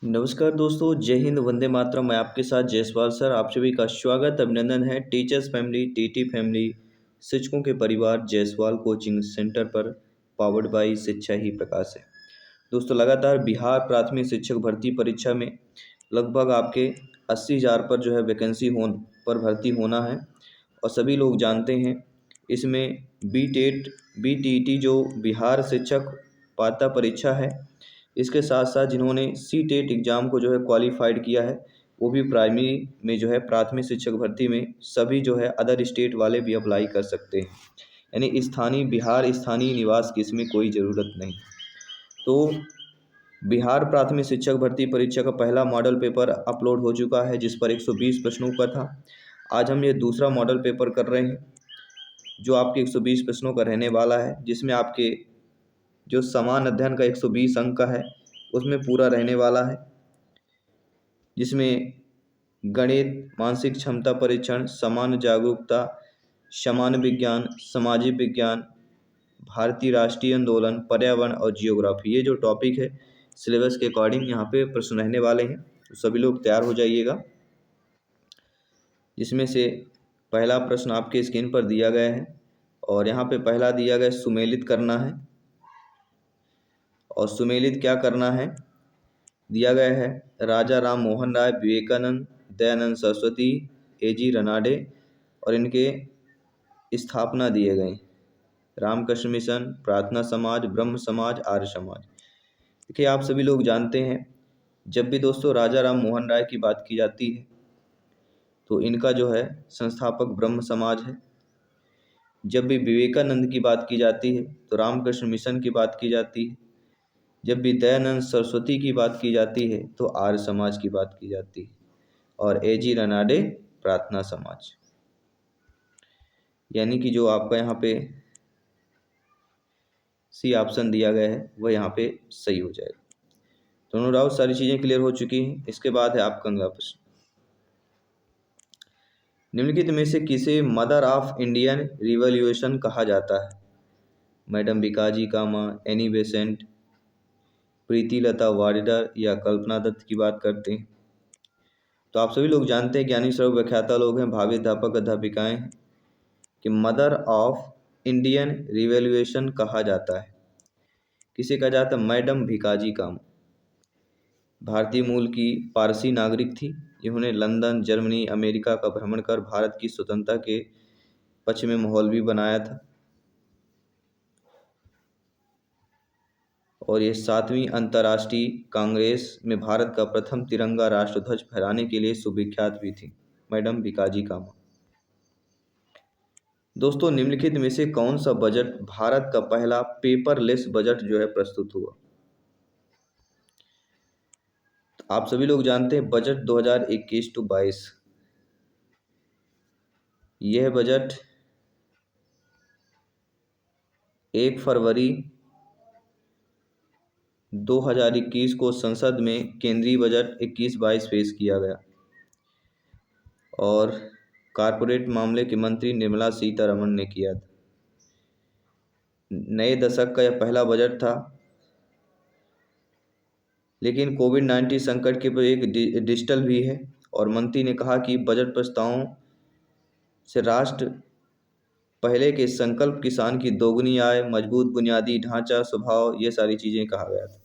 नमस्कार दोस्तों, जय हिंद, वंदे मातरम। मैं आपके साथ जयसवाल सर। आप सभी का स्वागत अभिनंदन है टीचर्स फैमिली, टीटी फैमिली, शिक्षकों के परिवार जयसवाल कोचिंग सेंटर पर, पावर्ड बाई शिक्षा ही प्रकाश है। दोस्तों, लगातार बिहार प्राथमिक शिक्षक भर्ती परीक्षा में लगभग आपके 80,000 पर जो है वैकेंसी पर भर्ती होना है। और सभी लोग जानते हैं इसमें बीटीईटी जो बिहार शिक्षक पात्रता परीक्षा है, इसके साथ साथ जिन्होंने सी टेट एग्ज़ाम को जो है क्वालिफाइड किया है, वो भी प्राइमरी में जो है प्राथमिक शिक्षक भर्ती में सभी जो है अदर स्टेट वाले भी अप्लाई कर सकते हैं। यानी स्थानीय निवास की इसमें कोई ज़रूरत नहीं। तो बिहार प्राथमिक शिक्षक भर्ती परीक्षा का पहला मॉडल पेपर अपलोड हो चुका है, जिस पर 120 प्रश्नों का था। आज हम ये दूसरा मॉडल पेपर कर रहे हैं, जो आपके 120 प्रश्नों का रहने वाला है, जिसमें आपके जो समान अध्ययन का 120 अंक का है उसमें पूरा रहने वाला है, जिसमें गणित, मानसिक क्षमता परीक्षण, सामान्य जागरूकता, सामान्य विज्ञान, सामाजिक विज्ञान, भारतीय राष्ट्रीय आंदोलन, पर्यावरण और जियोग्राफी, ये जो टॉपिक है सिलेबस के अकॉर्डिंग यहाँ पे प्रश्न रहने वाले हैं। तो सभी लोग तैयार हो जाइएगा। जिसमें से पहला प्रश्न आपके स्क्रीन पर दिया गया है, और यहाँ पे पहला दिया गया सुमेलित करना है। और सुमेलित क्या करना है दिया गया है, राजा राम मोहन राय, विवेकानंद, दयानंद सरस्वती, एजी रनाडे और इनके स्थापना दिए गए, रामकृष्ण मिशन, प्रार्थना समाज, ब्रह्म समाज, आर्य समाज। देखिए, आप सभी लोग जानते हैं जब भी दोस्तों राजा राम मोहन राय की बात की जाती है तो इनका जो है संस्थापक ब्रह्म समाज है। जब भी विवेकानंद की बात की जाती है तो रामकृष्ण मिशन की बात की जाती है। जब भी दयानंद सरस्वती की बात की जाती है तो आर्य समाज की बात की जाती है। और एजी रनाडे प्रार्थना समाज। यानी कि जो आपका यहाँ पे सी ऑप्शन दिया गया है वह यहाँ पे सही हो जाएगा। तो नो डाउट सारी चीज़ें क्लियर हो चुकी हैं। इसके बाद है आपका अगला प्रश्न, निम्नलिखित में से किसे मदर ऑफ इंडियन रिवॉल्यूशन कहा जाता है? मैडम भिकाजी कामा, एनी बेसेंट, प्रीति लता वाडेकर या कल्पना दत्त की बात करते हैं। तो आप सभी लोग जानते हैं, ज्ञानी सर्व व्याख्याता लोग हैं, भावी अध्यापक अध्यापिकाएं हैं, कि मदर ऑफ इंडियन रिवॉल्यूशन कहा जाता है। किसे कहा जाता है? मैडम भिकाजी कामा। भारतीय मूल की पारसी नागरिक थी। इन्होंने लंदन, जर्मनी, अमेरिका का भ्रमण कर भारत की स्वतंत्रता के पक्ष में माहौल भी बनाया था। और ये 7वीं अंतर्राष्ट्रीय कांग्रेस में भारत का प्रथम तिरंगा राष्ट्रध्वज फहराने के लिए सुविख्यात भी थी, मैडम भिकाजी कामा। दोस्तों, निम्नलिखित में से कौन सा बजट भारत का पहला पेपरलेस बजट जो है प्रस्तुत हुआ? तो आप सभी लोग जानते हैं बजट 2021-22। यह बजट 1 फरवरी 2021 को संसद में केंद्रीय बजट 21-22 पेश किया गया। और कारपोरेट मामले के मंत्री निर्मला सीतारमण ने किया था। नए दशक का यह पहला बजट था, लेकिन कोविड-19 संकट के पर एक डिजिटल भी है। और मंत्री ने कहा कि बजट प्रस्तावों से राष्ट्र पहले के संकल्प किसान की दोगुनी आय, मजबूत बुनियादी ढांचा, स्वभाव, ये सारी चीज़ें कहा गया था।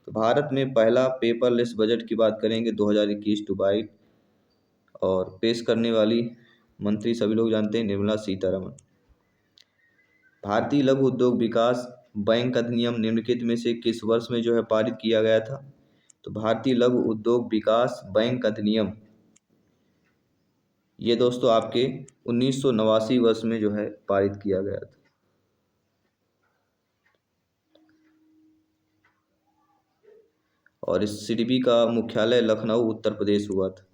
तो भारत में पहला पेपरलेस बजट की बात करेंगे 2021-22, और पेश करने वाली मंत्री सभी लोग जानते हैं निर्मला सीतारमण। भारतीय लघु उद्योग विकास बैंक अधिनियम निम्नलिखित में से किस वर्ष में जो है पारित किया गया था? तो भारतीय लघु उद्योग विकास बैंक अधिनियम, ये दोस्तों आपके 1989 वर्ष में जो है पारित किया गया था। और इस सीडीबी का मुख्यालय लखनऊ, उत्तर प्रदेश हुआ था।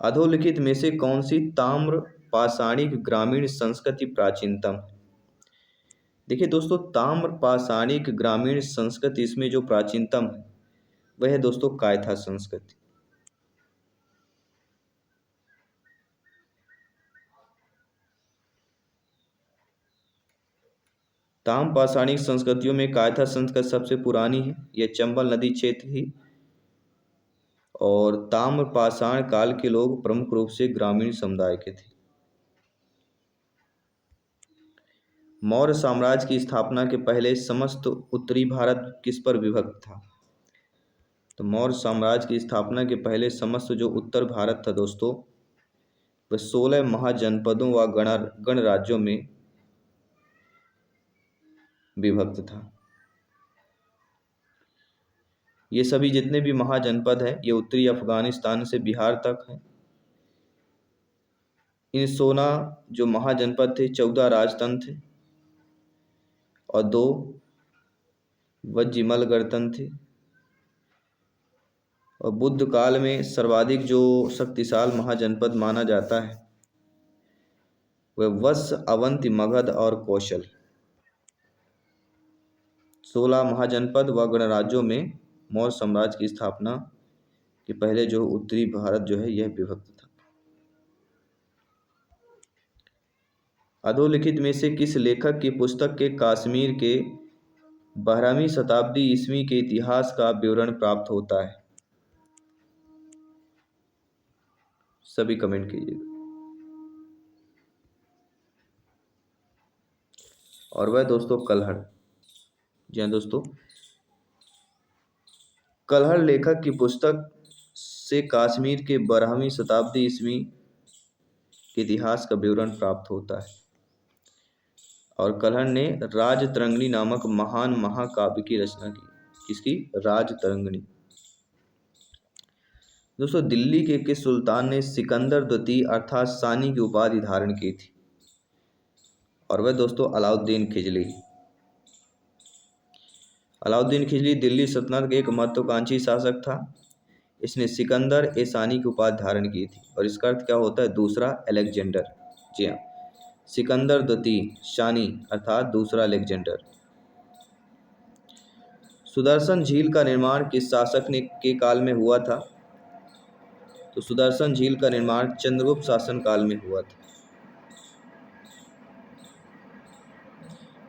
अधोलिखित में से कौन सी ताम्र पाषाणिक ग्रामीण संस्कृति प्राचीनतम? देखिए दोस्तों, ताम्र पाषाणिक ग्रामीण संस्कृति इसमें जो प्राचीनतम है वह है दोस्तों कायथा संस्कृति। ताम पाषाणिक संस्कृतियों में कायथा संस्कृति सबसे पुरानी है, यह चंबल नदी क्षेत्र ही। और ताम्र पाषाण काल के लोग प्रमुख रूप से ग्रामीण समुदाय के थे। मौर्य साम्राज्य की स्थापना के पहले समस्त उत्तरी भारत किस पर विभक्त था? तो मौर्य साम्राज्य की स्थापना के पहले समस्त जो उत्तर भारत था दोस्तों, वह 16 महाजनपदों व गणराज्यों में विभक्त था। ये सभी जितने भी महाजनपद हैं, ये उत्तरी अफगानिस्तान से बिहार तक हैं। इन 16 जो महाजनपद थे, 14 राजतंत्र थे और 2 वज्जिमल गणतंत्र थे। और बुद्ध काल में सर्वाधिक जो शक्तिशाली महाजनपद माना जाता है वह वत्स, अवंती, मगध और कौशल। 16 महाजनपद व गणराज्यों में मौर्य साम्राज्य की स्थापना के पहले जो उत्तरी भारत जो है यह विभक्त था। अधोलिखित में से किस लेखक की पुस्तक के कश्मीर के 12वीं शताब्दी ईस्वी के इतिहास का विवरण प्राप्त होता है? सभी कमेंट कीजिएगा। और वह दोस्तों कल्हड़। जी हाँ दोस्तों, कल्हड़ लेखक की पुस्तक से कश्मीर के 12वीं शताब्दी ईस्वी के इतिहास का विवरण प्राप्त होता है। और कल्हड़ ने राजतरंगिणी नामक महान महाकाव्य की रचना की। किसकी? राजतरंगिणी। दोस्तों, दिल्ली के किस सुल्तान ने सिकंदर द्वितीय अर्थात सानी की उपाधि धारण की थी? और वह दोस्तों अलाउद्दीन खिलजी। अलाउद्दीन खिलजी दिल्ली सल्तनत के एक महत्वाकांक्षी शासक था। इसने सिकंदर ए सानी की उपाधि धारण की थी। और इसका अर्थ क्या होता है? दूसरा अलेक्जेंडर। जी हाँ, सिकंदर द्वितीय शानी अर्थात दूसरा अलेक्जेंडर। सुदर्शन झील का निर्माण किस शासक ने के काल में हुआ था? तो सुदर्शन झील का निर्माण चंद्रगुप्त शासन काल में हुआ था,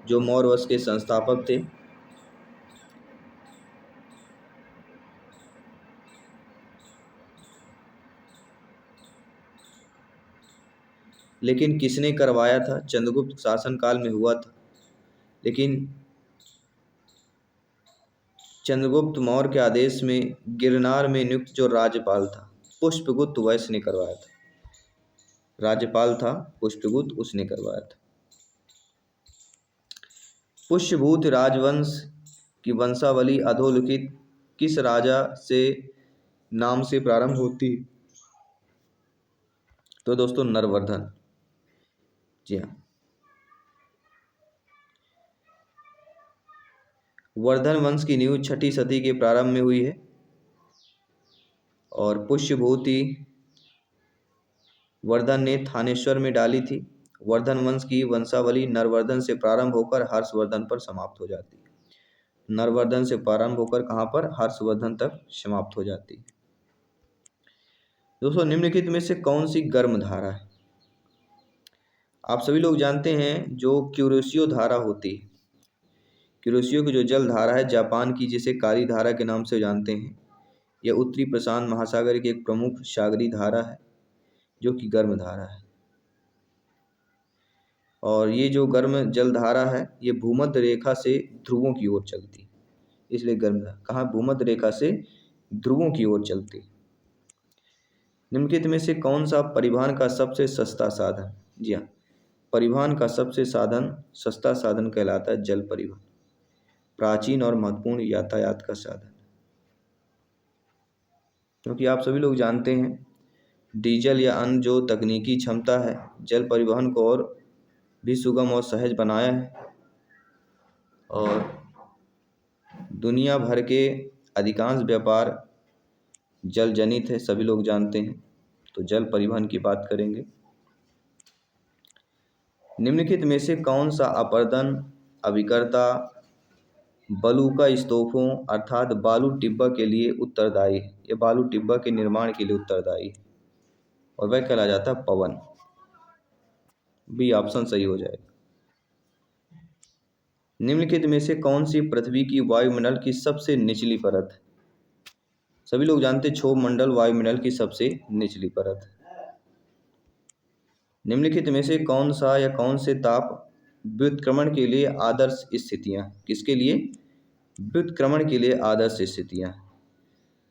जो मौर्य वंश के संस्थापक थे। लेकिन किसने करवाया था? चंद्रगुप्त शासन काल में हुआ था, लेकिन चंद्रगुप्त मौर्य के आदेश में गिरनार में नियुक्त जो राज्यपाल था पुष्पगुप्त वैश्य ने करवाया था। राज्यपाल था पुष्पगुप्त, उसने करवाया था। पुष्यभूत राजवंश की वंशावली अधोलिखित किस राजा से नाम से प्रारंभ होती? तो दोस्तों नरवर्धन। जी हाँ, वर्धन वंश की नींव 6ठी सदी के प्रारंभ में हुई है। और पुष्यभूति वर्धन ने थानेश्वर में डाली थी। वर्धन वंश की वंशावली नरवर्धन से प्रारंभ होकर हर्षवर्धन पर समाप्त हो जाती है। नरवर्धन से प्रारंभ होकर कहाँ पर? हर्षवर्धन तक समाप्त हो जाती है। दोस्तों, निम्नलिखित में से कौन सी गर्म धारा है? आप सभी लोग जानते हैं जो क्यूरोसियो धारा होती है, क्यूरोसियो की जो जल धारा है जापान की, जिसे काली धारा के नाम से जानते हैं, यह उत्तरी प्रशांत महासागर की एक प्रमुख सागरीय धारा है जो कि गर्म धारा है। और ये जो गर्म जल धारा है ये भूमध्य रेखा से ध्रुवों की ओर चलती है, इसलिए गर्म धारा। कहाँ? भूमध्य रेखा से ध्रुवों की ओर चलती है। निम्नलिखित में से कौन सा परिवहन का सबसे सस्ता साधन? जी हाँ, परिवहन का सबसे सस्ता साधन कहलाता है जल परिवहन। प्राचीन और महत्वपूर्ण यातायात का साधन, क्योंकि आप सभी लोग जानते हैं डीजल या अन्य जो तकनीकी क्षमता है जल परिवहन को और भी सुगम और सहज बनाया है। और दुनिया भर के अधिकांश व्यापार जल जनित है, सभी लोग जानते हैं। तो जल परिवहन की बात करेंगे। निम्नलिखित में से कौन सा अपर्दन अभिकर्ता बलूका स्तूपों अर्थात बालू टिब्बा के लिए उत्तरदायी है? ये बालू टिब्बा के निर्माण के लिए उत्तरदायी है और वह कहला जाता है पवन। बी ऑप्शन सही हो जाएगा। निम्नलिखित में से कौन सी पृथ्वी की वायुमंडल की सबसे निचली परत है? सभी लोग जानते हैं क्षोभ मंडल वायुमंडल की सबसे निचली परत है। निम्नलिखित में से कौन सा या कौन से ताप व्युत्क्रमण के लिए आदर्श स्थितियां, किसके लिए? व्युत्क्रमण के लिए आदर्श स्थितियां।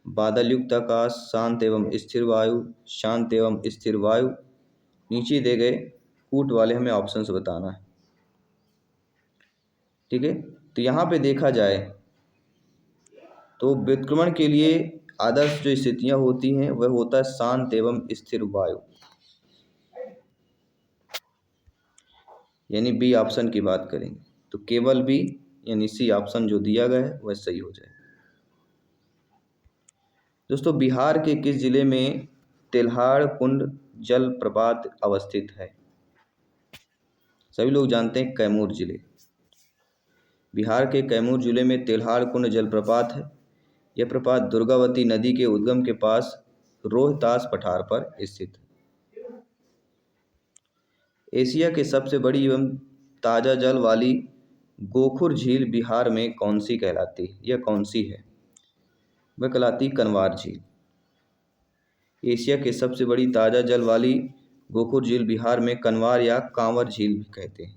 बादल युक्त आकाश, शांत एवं स्थिर वायु, शांत एवं स्थिर वायु। नीचे दे गए कूट वाले हमें ऑप्शंस बताना है। ठीक है, तो यहाँ पे देखा जाए तो व्युत्क्रमण के लिए आदर्श जो स्थितियां होती हैं वह होता है शांत एवं स्थिर वायु, यानी बी ऑप्शन की बात करेंगे तो केवल बी यानी सी ऑप्शन जो दिया गया है वह सही हो जाए। दोस्तों, बिहार के किस जिले में तेल्हाड़ कुंड जल प्रपात अवस्थित है? सभी लोग जानते हैं कैमूर जिले। बिहार के कैमूर जिले में तेल्हाड़ कुंड जलप्रपात है। यह प्रपात दुर्गावती नदी के उद्गम के पास रोहतास पठार पर स्थित है। एशिया की सबसे बड़ी एवं ताज़ा जल वाली गोखुर झील बिहार में कौन सी कहलाती है? यह कौन सी है? वह कहलाती कनवार झील। एशिया की सबसे बड़ी ताज़ा जल वाली गोखुर झील बिहार में कनवार या कांवर झील भी कहते हैं।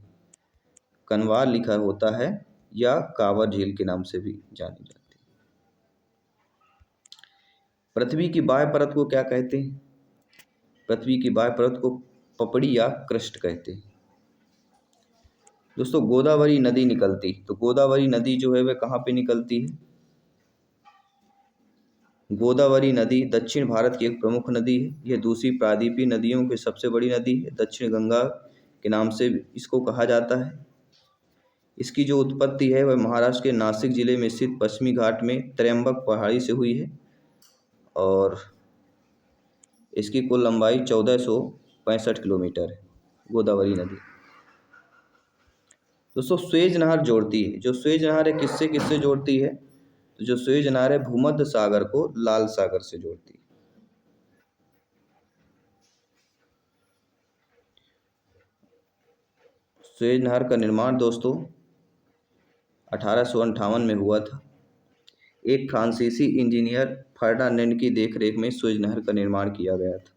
कनवार लिखा होता है या कांवर झील के नाम से भी जानी जाती है। पृथ्वी की बाह्य परत को क्या कहते हैं? पृथ्वी की बाह्य परत को पपड़ी या क्रस्ट कहते हैं। दोस्तों, गोदावरी नदी निकलती, तो गोदावरी नदी जो है वह कहाँ पे निकलती है? गोदावरी नदी दक्षिण भारत की एक प्रमुख नदी है। यह दूसरी प्रायद्वीपीय नदियों की सबसे बड़ी नदी है। दक्षिण गंगा के नाम से इसको कहा जाता है। इसकी जो उत्पत्ति है वह महाराष्ट्र के नासिक जिले में स्थित पश्चिमी घाट में त्रयंबक पहाड़ी से हुई है और इसकी कुल लंबाई 1465 किलोमीटर है, गोदावरी नदी। दोस्तों, स्वेज नहर जोड़ती है, जो स्वेज नहर है किससे किससे जोड़ती है? तो जो स्वेज नहर है भूमध्य सागर को लाल सागर से जोड़ती है। स्वेज नहर का निर्माण दोस्तों 1858 में हुआ था। एक फ्रांसीसी इंजीनियर फर्नांडिस की देखरेख में स्वेज नहर का निर्माण किया गया था।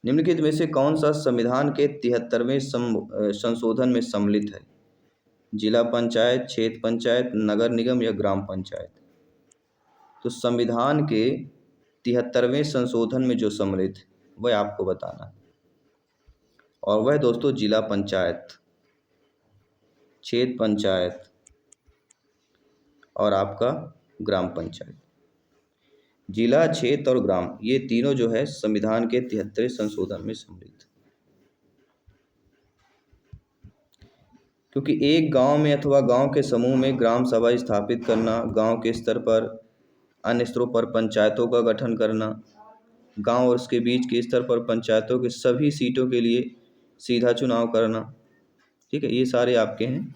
निम्नलिखित में से कौन सा संविधान के 73वें संशोधन में सम्मिलित है? जिला पंचायत, क्षेत्र पंचायत, नगर निगम या ग्राम पंचायत? तो संविधान के 73वें संशोधन में जो सम्मिलित है वह आपको बताना है और वह दोस्तों जिला पंचायत, क्षेत्र पंचायत और आपका ग्राम पंचायत। जिला, क्षेत्र और ग्राम ये तीनों जो है संविधान के 73वें संशोधन में सम्मिलित। क्योंकि एक गांव में अथवा गांव के समूह में ग्राम सभा स्थापित करना, गांव के स्तर पर अन्य स्तरों पर पंचायतों का गठन करना, गांव और उसके बीच के स्तर पर पंचायतों के सभी सीटों के लिए सीधा चुनाव करना, ठीक है, ये सारे आपके हैं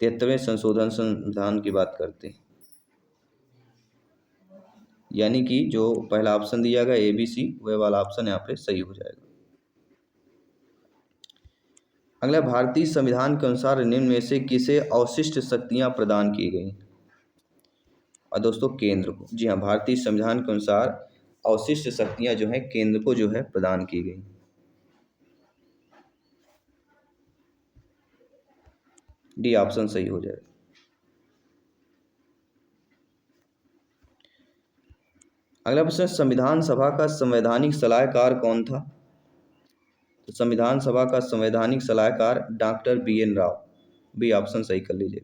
73वें संशोधन संविधान की बात करते हैं। यानी कि जो पहला ऑप्शन दिया गया ABC वह वाला ऑप्शन यहाँ पे सही हो जाएगा। अगला, भारतीय संविधान के अनुसार निम्न में से किसे अवशिष्ट शक्तियां प्रदान की गई? और दोस्तों केंद्र को। जी हाँ, भारतीय संविधान के अनुसार अवशिष्ट शक्तियां जो है केंद्र को जो है प्रदान की गई। डी ऑप्शन सही हो जाएगा। अगला प्रश्न, संविधान सभा का संवैधानिक सलाहकार कौन था? तो संविधान सभा का संवैधानिक सलाहकार doctor BN Rao. B option सही कर लीजिए।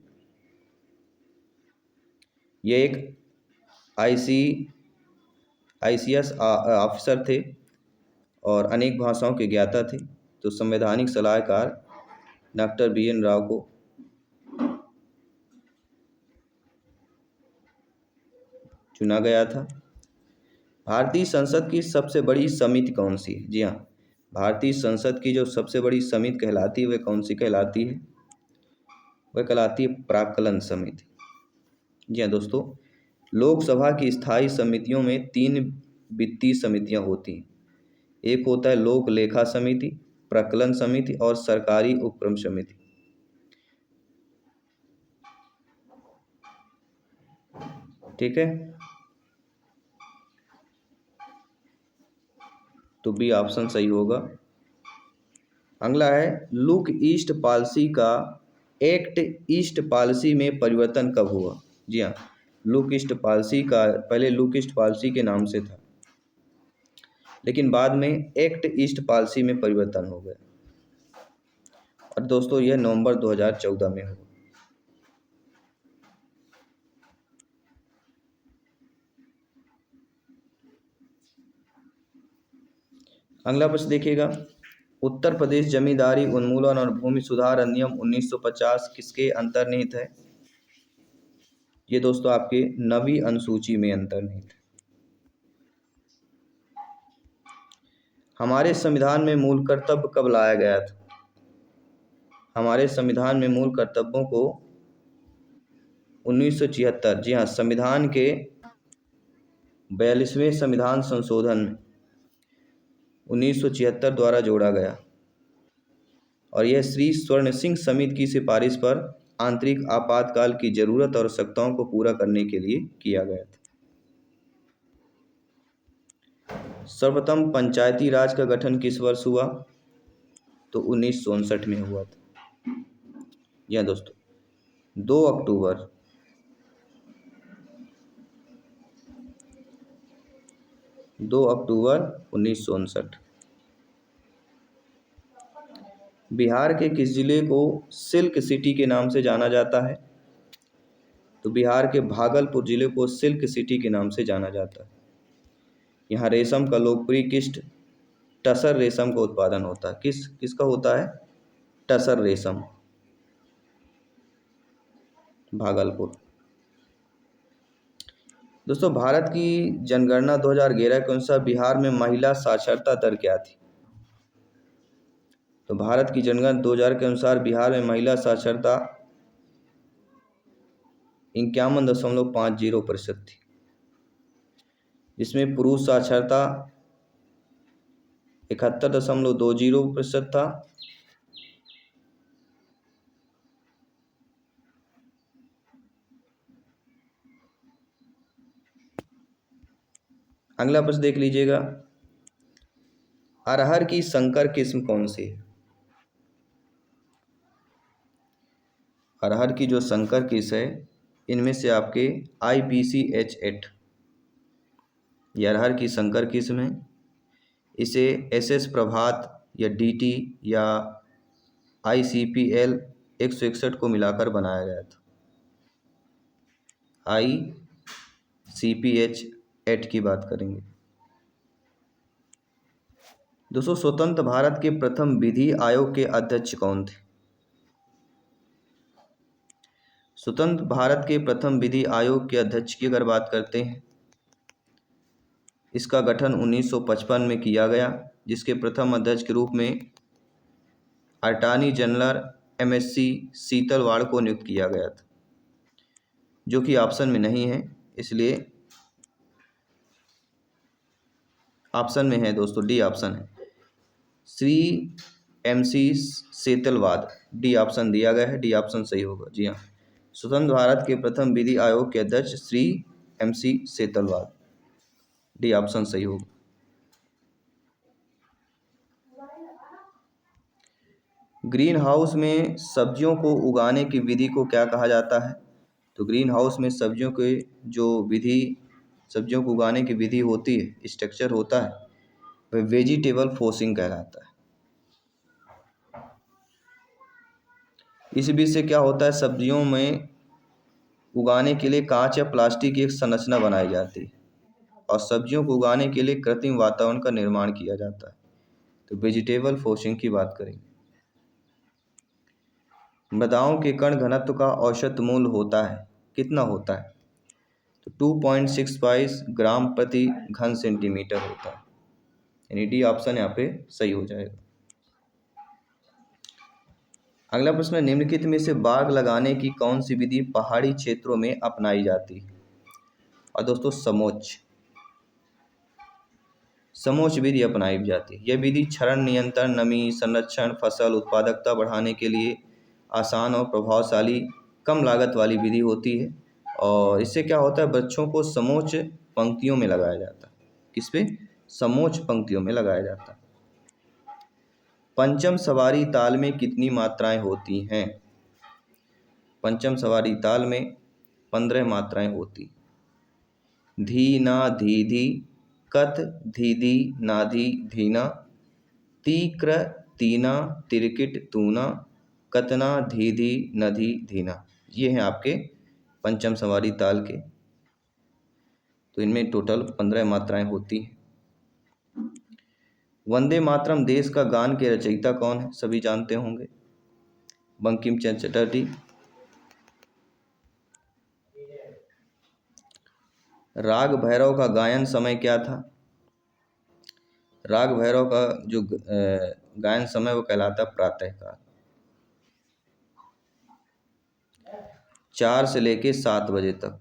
यह एक ICS ऑफिसर थे और अनेक भाषाओं के ज्ञाता थे। तो संवैधानिक सलाहकार डॉक्टर BN राव को चुना गया था। भारतीय संसद की सबसे बड़ी समिति कौन सी है? जी हाँ, भारतीय संसद की जो सबसे बड़ी समिति कहलाती है वह कौन सी कहलाती है? वह कहलाती है प्राक्कलन समिति। जी हाँ दोस्तों, लोकसभा की स्थायी समितियों में 3 वित्तीय समितियां होती हैं। एक होता है लोक लेखा समिति, प्राक्कलन समिति और सरकारी उपक्रम समिति। ठीक है, तो बी ऑप्शन सही होगा। अगला है लुक ईस्ट पॉलिसी का एक्ट ईस्ट पॉलिसी में परिवर्तन कब हुआ। जी हाँ, लुक ईस्ट पॉलिसी का पहले लुक ईस्ट पॉलिसी के नाम से था, लेकिन बाद में एक्ट ईस्ट पॉलिसी में परिवर्तन हो गया, और दोस्तों यह नवंबर 2014 में हुआ। अगला प्रश्न देखिएगा, उत्तर प्रदेश जमींदारी उन्मूलन और भूमि सुधार अधिनियम 1950 किसके अंतर्निहित है। ये दोस्तों आपके 9वीं अनुसूची में अंतर्निहित है। हमारे संविधान में मूल कर्तव्य कब लाया गया था। हमारे संविधान में मूल कर्तव्यों को 1976, जी हाँ, संविधान के 42वें संविधान संशोधन में 1976 द्वारा जोड़ा गया, और यह श्री स्वर्ण सिंह समिति की सिफारिश पर आंतरिक आपातकाल की जरूरत और आवश्यकताओं को पूरा करने के लिए किया गया था। सर्वप्रथम पंचायती राज का गठन किस वर्ष हुआ, तो 1959 में हुआ था। यह दोस्तों 2 अक्टूबर 1959। बिहार के किस जिले को सिल्क सिटी के नाम से जाना जाता है, तो बिहार के भागलपुर जिले को सिल्क सिटी के नाम से जाना जाता है। यहाँ रेशम का लोकप्रिय किस्ट टसर रेशम का उत्पादन होता है। किसका होता है, टसर रेशम, भागलपुर। दोस्तों भारत की जनगणना 2011 के अनुसार बिहार में महिला साक्षरता दर क्या थी। तो भारत की जनगणना 2000 के अनुसार बिहार में महिला साक्षरता 51.50% थी, जिसमें पुरुष साक्षरता 71.20% था। अगला प्रश्न देख लीजिएगा, अरहर की संकर किस्म कौन सी है। अरहर की जो संकर किस्म है, इनमें से आपके IPC-H8 ये अरहर की संकर किस्म है। इसे SS प्रभात या DT या ICPL 161 को मिलाकर बनाया गया था। ICPH8 की बात करेंगे। दोस्तों स्वतंत्र भारत के प्रथम विधि आयोग के अध्यक्ष कौन थे। स्वतंत्र भारत के प्रथम विधि आयोग के अध्यक्ष की अगर बात करते हैं, इसका गठन 1955 में किया गया, जिसके प्रथम अध्यक्ष के रूप में अटॉर्नी जनरल MSC सीतलवाड़ को नियुक्त किया गया था, जो कि ऑप्शन में नहीं है, इसलिए ऑप्शन में है दोस्तों, डी ऑप्शन है, Shri MC Setalvad, D option दिया गया है, डी ऑप्शन सही होगा। जी हाँ, स्वतंत्र भारत के प्रथम विधि आयोग के अध्यक्ष Shri MC Setalvad, D option सही होगा। ग्रीन हाउस में सब्जियों को उगाने की विधि को क्या कहा जाता है। तो ग्रीन हाउस में सब्जियों को उगाने की विधि होती है, स्ट्रक्चर होता है, वह वेजिटेबल फोर्सिंग कहलाता है। इस विधि से क्या होता है, सब्जियों में उगाने के लिए कांच या प्लास्टिक की एक संरचना बनाई जाती है, और सब्जियों को उगाने के लिए कृत्रिम वातावरण का निर्माण किया जाता है। तो वेजिटेबल फोर्सिंग की बात करेंगे। मृदाओं के कण घनत्व का औसत मूल्य होता है, कितना होता है, तो 2.65 ग्राम प्रति घन सेंटीमीटर होता है, यानी डी ऑप्शन यहाँ पे सही हो जाएगा। अगला प्रश्न है, निम्नलिखित में से बाग लगाने की कौन सी विधि पहाड़ी क्षेत्रों में अपनाई जाती है। और दोस्तों समोच्च विधि अपनाई जाती है। यह विधि क्षरण नियंत्रण, नमी संरक्षण, फसल उत्पादकता बढ़ाने के लिए आसान और प्रभावशाली कम लागत वाली विधि होती है। और इससे क्या होता है, बच्चों को समोच्च पंक्तियों में लगाया जाता है। किस पे? समोच्च पंक्तियों में लगाया जाता है। पंचम सवारी ताल में कितनी मात्राएं होती हैं? पंचम सवारी ताल में 15 मात्राएं होती। धी ना धी धी, कत धी धी नाधी धीना, ती क्र तीना तिरकिट तूना, कतना धी धी नधी धीना। ये हैं आपके पंचम सवारी ताल के। तो इनमें टोटल 15 मात्राएं होती हैं। वंदे मातरम देश का गान के रचयिता कौन है? सभी जानते होंगे, बंकिम चंद्र चटर्जी। राग भैरव का गायन समय क्या था? राग भैरव का जो गायन समय वो कहलाता प्रातःकाल, 4 से लेके 7 बजे तक।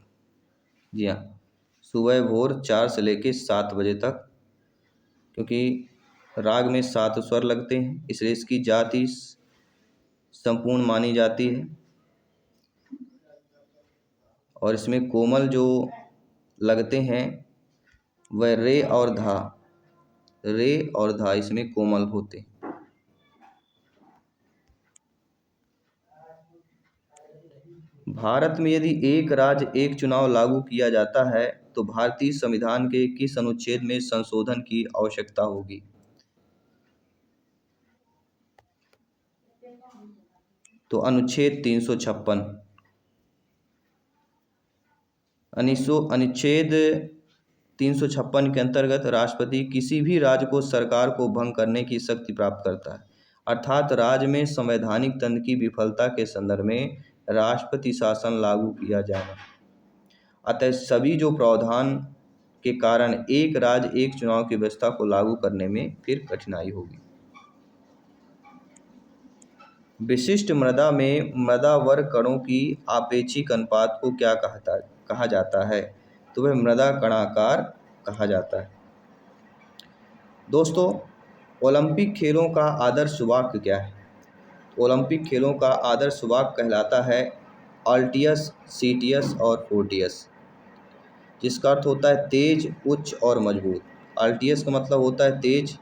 जी हाँ, सुबह भोर 4 से लेके 7 बजे तक। क्योंकि राग में 7 स्वर लगते हैं, इसलिए इसकी जाति संपूर्ण मानी जाती है। और इसमें कोमल जो लगते हैं वह रे और धा, रे और धा इसमें कोमल होते हैं। भारत में यदि एक राज्य एक चुनाव लागू किया जाता है तो भारतीय संविधान के किस अनुच्छेद में संशोधन की आवश्यकता होगी? तो अनुच्छेद 356। अनुच्छेद 356 के अंतर्गत राष्ट्रपति किसी भी राज्य को सरकार को भंग करने की शक्ति प्राप्त करता है। अर्थात राज्य में संवैधानिक तंत्र की विफलता के संदर्भ में राष्ट्रपति शासन लागू किया जाना। अतः सभी जो प्रावधान के कारण एक राज्य एक चुनाव की व्यवस्था को लागू करने में फिर कठिनाई होगी। विशिष्ट मृदा में मृदा वर्ग कणों की आपेक्षिक अनुपात को क्या कहा जाता है? तो वह मृदा कणाकार कहा जाता है। दोस्तों, ओलंपिक खेलों का आदर्श वाक्य क्या है? ओलंपिक खेलों का आदर्श वाक्य कहलाता है अल्टियस, सीटियस और फोर्टियस, जिसका अर्थ होता है तेज, उच्च और मजबूत। अल्टियस का मतलब होता है तेज,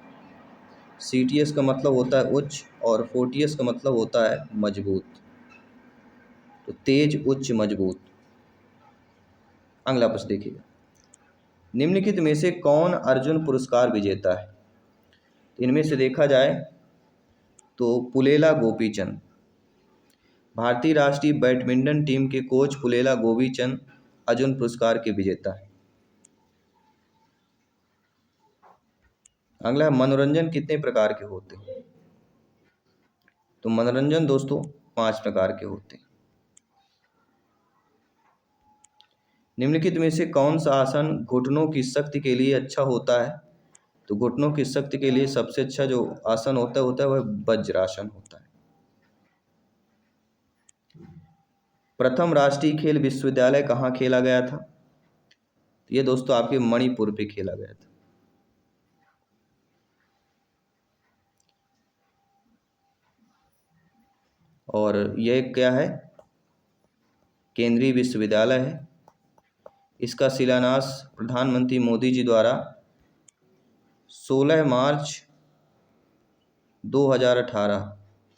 सीटीएस का मतलब होता है उच्च और फोर्टियस का मतलब होता है मजबूत। तो तेज, उच्च, मजबूत। अगला प्रश्न देखिएगा, निम्नलिखित में से कौन अर्जुन पुरस्कार विजेता है? इनमें से देखा जाए तो पुलेला गोपीचंद। भारतीय राष्ट्रीय बैडमिंटन टीम के कोच पुलेला गोपीचंद अर्जुन पुरस्कार के विजेता है। अगला है, मनोरंजन कितने प्रकार के होते हैं? तो मनोरंजन दोस्तों 5 प्रकार के होते हैं। निम्नलिखित में से कौन सा आसन घुटनों की शक्ति के लिए अच्छा होता है? तो घुटनों की शक्ति के लिए सबसे अच्छा जो आसन होता है वह वज्रासन होता है। प्रथम राष्ट्रीय खेल विश्वविद्यालय कहाँ खेला गया था? ये दोस्तों आपके मणिपुर पे खेला गया था। और यह क्या है? केंद्रीय विश्वविद्यालय है। इसका शिलान्यास प्रधानमंत्री मोदी जी द्वारा 16 मार्च 2018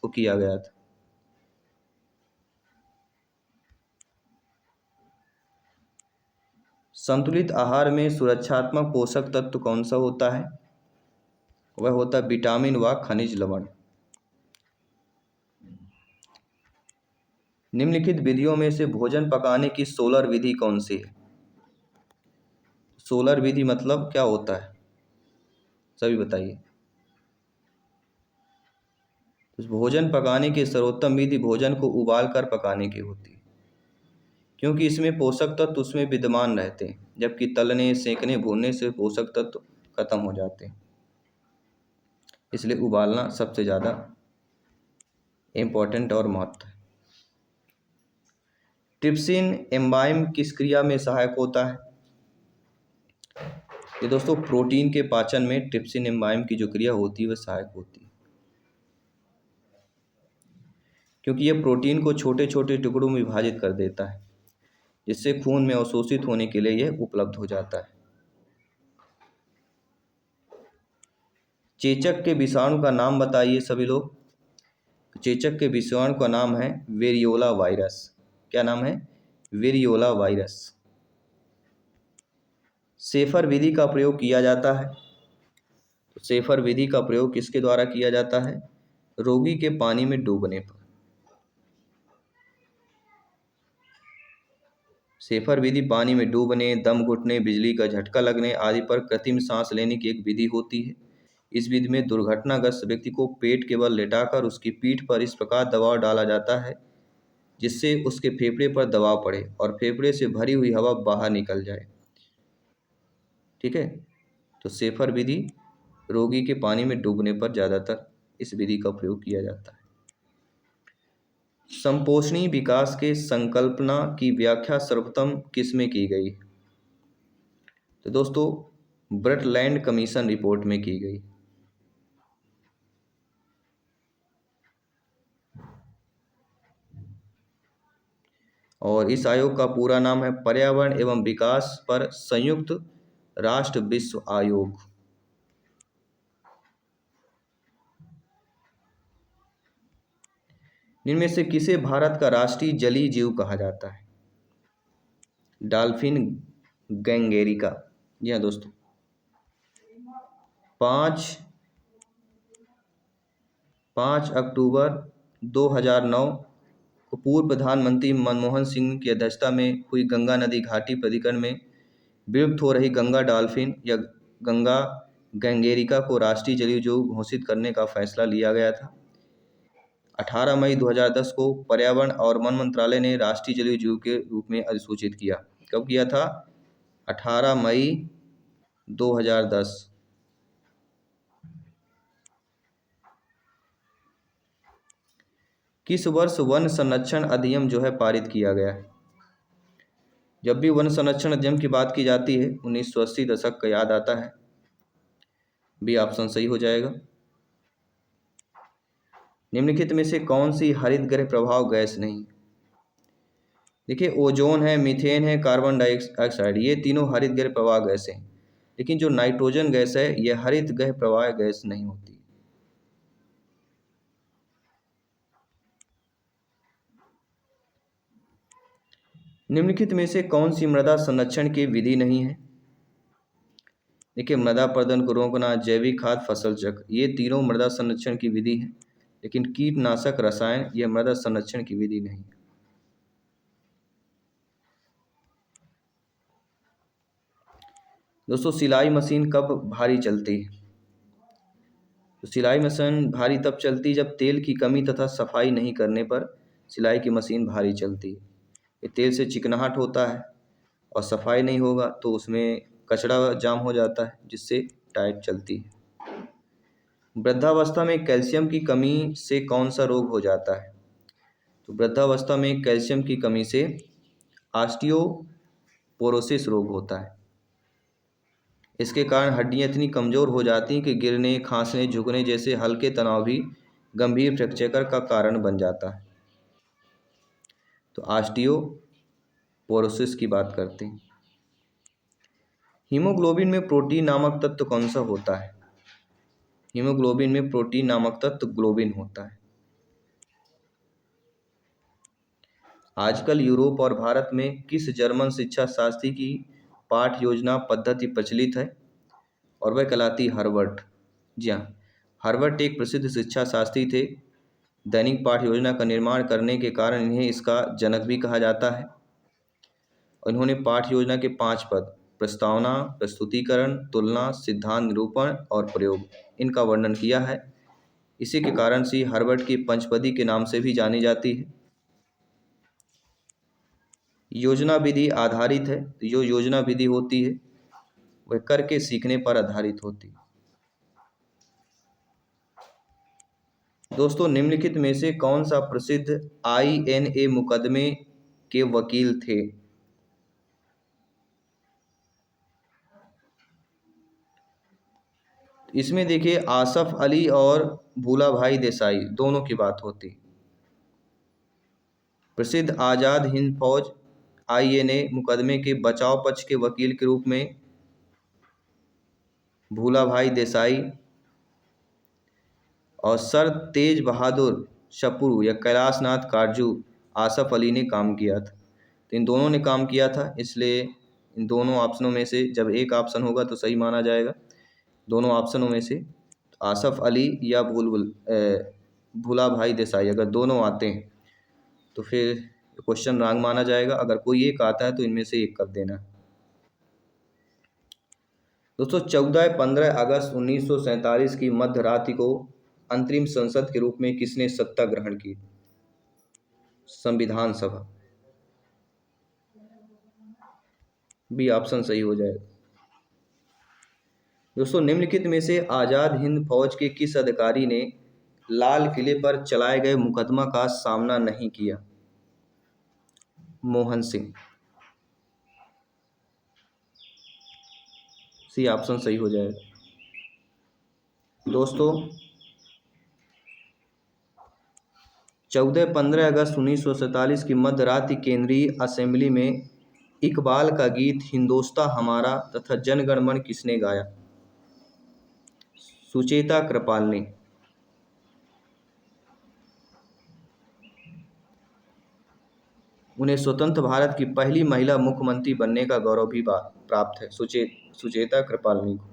को किया गया था। संतुलित आहार में सुरक्षात्मक पोषक तत्व कौन सा होता है? वह होता है विटामिन व खनिज लवण। निम्नलिखित विधियों में से भोजन पकाने की सोलर विधि कौन सी है? सोलर विधि मतलब क्या होता है, सभी बताइए। तो भोजन पकाने की सर्वोत्तम विधि भोजन को उबाल कर पकाने की होती है, क्योंकि इसमें पोषक तत्व उसमें विद्यमान रहते हैं, जबकि तलने, सेकने, भूनने से पोषक तत्व खत्म हो जाते हैं। इसलिए उबालना सबसे ज़्यादा इम्पोर्टेंट और महत्व है। ट्रिप्सिन एंजाइम किस क्रिया में सहायक होता है? ये दोस्तों प्रोटीन के पाचन में ट्रिप्सिन एंजाइम की जो क्रिया होती है वह सहायक होती है, क्योंकि यह प्रोटीन को छोटे छोटे टुकड़ों में विभाजित कर देता है। जिससे खून में अवशोषित होने के लिए यह उपलब्ध हो जाता है। चेचक के विषाणु का नाम बताइए सभी लोग। चेचक के विषाणु का नाम है वेरियोला वायरस। क्या नाम है? Variola virus. सेफर विधि का प्रयोग किया जाता है। तो सेफर विधि का प्रयोग किसके द्वारा किया जाता है? रोगी के पानी में डूबने पर। सेफर विधि पानी में डूबने, दम घुटने, बिजली का झटका लगने आदि पर कृत्रिम सांस लेने की एक विधि होती है। इस विधि में दुर्घटनाग्रस्त व्यक्ति को पेट के बल लेटाकर उसकी पीठ पर इस प्रकार दबाव डाला जाता है जिससे उसके फेफड़े पर दबाव पड़े और फेफड़े से भरी हुई हवा बाहर निकल जाए। ठीक है। तो सेफर विधि रोगी के पानी में डूबने पर ज़्यादातर इस विधि का प्रयोग किया जाता है। संपोषणी विकास के संकल्पना की व्याख्या सर्वप्रथम किसमें की गई? तो दोस्तों ब्रटलैंड कमीशन रिपोर्ट में की गई। और इस आयोग का पूरा नाम है पर्यावरण एवं विकास पर संयुक्त राष्ट्र विश्व आयोग। इनमें से किसे भारत का राष्ट्रीय जलीय जीव कहा जाता है? डॉल्फिन गैंगेरिका। जी हाँ दोस्तों। 5 अक्टूबर 2009 को पूर्व प्रधानमंत्री मनमोहन सिंह की अध्यक्षता में हुई गंगा नदी घाटी प्राधिकरण में विलुप्त हो रही गंगा डॉल्फिन या गंगा गैंगेरिका को राष्ट्रीय जलीय जीव घोषित करने का फैसला लिया गया था। 18 मई 2010 को पर्यावरण और वन मंत्रालय ने राष्ट्रीय जलीय जीव के रूप में अधिसूचित किया। कब किया था? 18 मई 2010। किस वर्ष वन संरक्षण अधिनियम जो है पारित किया गया है? जब भी वन संरक्षण अधिनियम की बात की जाती है 1980 दशक का याद आता है। बी ऑप्शन सही हो जाएगा। निम्नलिखित में से कौन सी हरित गृह प्रभाव गैस नहीं? देखिए ओजोन है, मीथेन है, कार्बन डाइऑक्साइड, ये तीनों हरित गृह प्रवाह गैस हैं। लेकिन जो नाइट्रोजन गैस है यह हरित गृह प्रवाह गैस नहीं होती। निम्नलिखित में से कौन सी मृदा संरक्षण की विधि नहीं है? देखिए मृदा प्रदूषण को रोकना, जैविक खाद, फसल चक्र, ये तीनों मृदा संरक्षण की विधि है। लेकिन कीटनाशक रसायन यह मृदा संरक्षण की विधि नहीं। दोस्तों सिलाई मशीन कब भारी चलती है? तो सिलाई मशीन भारी तब चलती है जब तेल की कमी तथा सफाई नहीं करने पर सिलाई की मशीन भारी चलती है। ये तेल से चिकनाहट होता है और सफाई नहीं होगा तो उसमें कचरा जाम हो जाता है जिससे टाइट चलती है। वृद्धावस्था में कैल्शियम की कमी से कौन सा रोग हो जाता है? तो वृद्धावस्था में कैल्शियम की कमी से ऑस्टियोपोरोसिस रोग होता है। इसके कारण हड्डियां इतनी कमज़ोर हो जाती हैं कि गिरने, खांसने, झुकने जैसे हल्के तनाव भी गंभीर फ्रैक्चर का कारण बन जाता है। तो ऑस्टियोपोरोसिस की बात करते हैं। हीमोग्लोबिन में प्रोटीन नामक तत्व कौन सा होता है? हीमोग्लोबिन में प्रोटीन नामक तत्व ग्लोबिन होता है। आजकल यूरोप और भारत में किस जर्मन शिक्षा शास्त्री की पाठ योजना पद्धति प्रचलित है? और वह कहलाती हार्वर्ड। जी हाँ, हार्वर्ड एक प्रसिद्ध शिक्षा शास्त्री थे। दैनिक पाठ योजना का निर्माण करने के कारण इन्हें इसका जनक भी कहा जाता है। उन्होंने पाठ योजना के 5 पद प्रस्तावना, प्रस्तुतिकरण, तुलना, सिद्धांत निरूपण और प्रयोग इनका वर्णन किया है। इसी के कारण से हार्वर्ड की पंचपदी के नाम से भी जानी जाती है। योजना विधि आधारित है। तो जो योजना विधि होती है वह करके सीखने पर आधारित होती है। दोस्तों निम्नलिखित में से कौन सा प्रसिद्ध INA मुकदमे के वकील थे? इसमें देखिए आसफ अली और भूलाभाई देसाई दोनों की बात होती। प्रसिद्ध आज़ाद हिंद फौज INA मुकदमे के बचाव पक्ष के वकील के रूप में भूलाभाई देसाई और सर तेज बहादुर शपुरू या कैलाश नाथ काटजू आसफ अली ने काम किया था। तो इन दोनों ने काम किया था, इसलिए इन दोनों ऑप्शनों में से जब एक ऑप्शन होगा तो सही माना जाएगा। दोनों ऑप्शनों में से आसफ अली या भूला भाई देसाई अगर दोनों आते हैं तो फिर क्वेश्चन रॉन्ग माना जाएगा। अगर कोई एक आता है तो इनमें से एक कर देना। दोस्तों 14-15 अगस्त 1947 की मध्य रात्रि को अंतरिम संसद के रूप में किसने सत्ता ग्रहण की? संविधान सभा। बी ऑप्शन सही हो जाएगा। दोस्तों निम्नलिखित में से आज़ाद हिंद फौज के किस अधिकारी ने लाल किले पर चलाए गए मुकदमा का सामना नहीं किया? मोहन सिंह। सी ऑप्शन सही हो जाएगा। दोस्तों 14-15 अगस्त 1947 की मध्य रात्रि केंद्रीय असेंबली में इकबाल का गीत हिंदोस्तां हमारा तथा जनगण मन किसने गाया? सुचेता कृपाल ने। उन्हें स्वतंत्र भारत की पहली महिला मुख्यमंत्री बनने का गौरव भी प्राप्त है सुचेता कृपालनी को।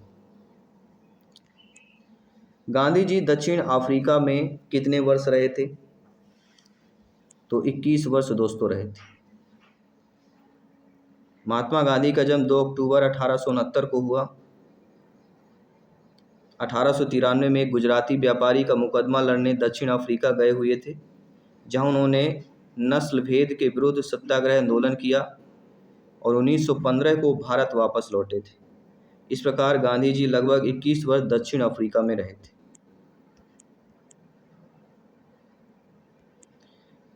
गांधी जी दक्षिण अफ्रीका में कितने वर्ष रहे थे? तो 21 वर्ष दोस्तों रहे थे। महात्मा गांधी का जन्म 2 अक्टूबर 1869 को हुआ। 1893 में एक गुजराती व्यापारी का मुकदमा लड़ने दक्षिण अफ्रीका गए हुए थे, जहां उन्होंने नस्ल भेद के विरुद्ध सत्याग्रह आंदोलन किया और 1915 को भारत वापस लौटे थे। इस प्रकार गांधी जी लगभग 21 वर्ष दक्षिण अफ्रीका में रहे थे।